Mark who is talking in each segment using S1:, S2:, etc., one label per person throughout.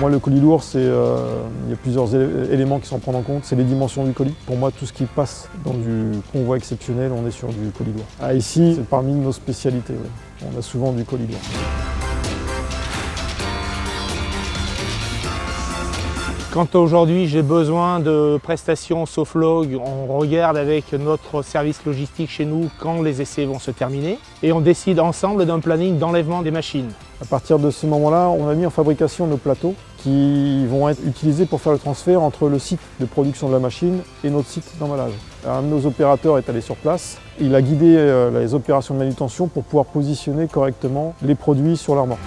S1: Moi, le colis lourd, il y a plusieurs éléments qui sont à prendre en compte. C'est les dimensions du colis. Pour moi, tout ce qui passe dans du convoi exceptionnel, on est sur du colis lourd. Ici, c'est parmi nos spécialités. Oui. On a souvent du colis lourd.
S2: Quand aujourd'hui j'ai besoin de prestations Soflog, on regarde avec notre service logistique chez nous quand les essais vont se terminer et on décide ensemble d'un planning d'enlèvement des machines.
S1: À partir de ce moment-là, on a mis en fabrication nos plateaux qui vont être utilisés pour faire le transfert entre le site de production de la machine et notre site d'emballage. Un de nos opérateurs est allé sur place. Il a guidé les opérations de manutention pour pouvoir positionner correctement les produits sur l'armoire.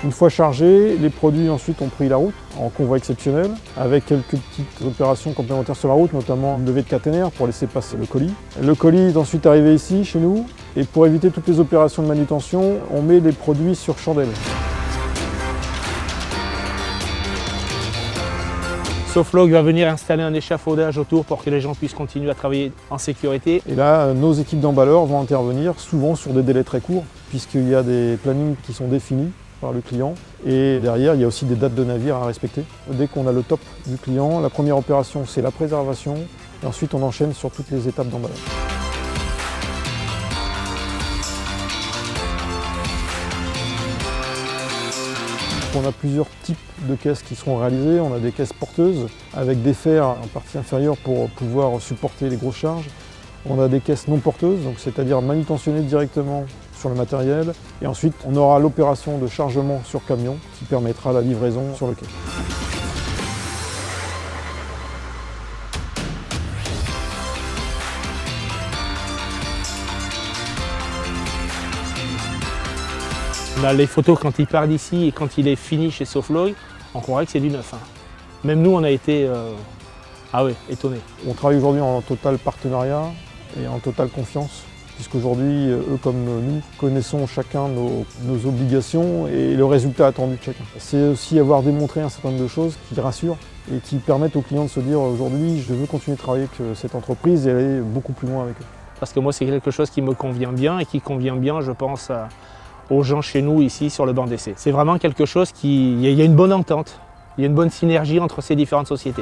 S1: Une fois chargés, les produits ensuite ont pris la route en convoi exceptionnel avec quelques petites opérations complémentaires sur la route, notamment une levée de caténaire pour laisser passer le colis. Le colis est ensuite arrivé ici, chez nous, et pour éviter toutes les opérations de manutention, on met les produits sur chandelle.
S2: Soflog va venir installer un échafaudage autour pour que les gens puissent continuer à travailler en sécurité.
S1: Et là, nos équipes d'emballeurs vont intervenir souvent sur des délais très courts, puisqu'il y a des plannings qui sont définis par le client. Et derrière, il y a aussi des dates de navire à respecter. Dès qu'on a le top du client, la première opération, c'est la préservation. Et ensuite, on enchaîne sur toutes les étapes d'emballage. On a plusieurs types de caisses qui seront réalisées. On a des caisses porteuses avec des fers en partie inférieure pour pouvoir supporter les grosses charges. On a des caisses non porteuses, donc c'est-à-dire manutentionnées directement sur le matériel. Et ensuite, on aura l'opération de chargement sur camion qui permettra la livraison sur le quai.
S2: Là, les photos quand il part d'ici et quand il est fini chez Soflog, on croirait que c'est du neuf. Même nous, on a été étonnés.
S1: On travaille aujourd'hui en total partenariat et en totale confiance, puisqu'aujourd'hui, eux comme nous, connaissons chacun nos obligations et le résultat attendu de chacun. C'est aussi avoir démontré un certain nombre de choses qui rassurent et qui permettent aux clients de se dire aujourd'hui, je veux continuer de travailler avec cette entreprise et aller beaucoup plus loin avec eux.
S2: Parce que moi, c'est quelque chose qui me convient bien et qui convient bien, je pense, aux gens chez nous ici sur le banc d'essai. C'est vraiment quelque chose il y a une bonne entente, il y a une bonne synergie entre ces différentes sociétés.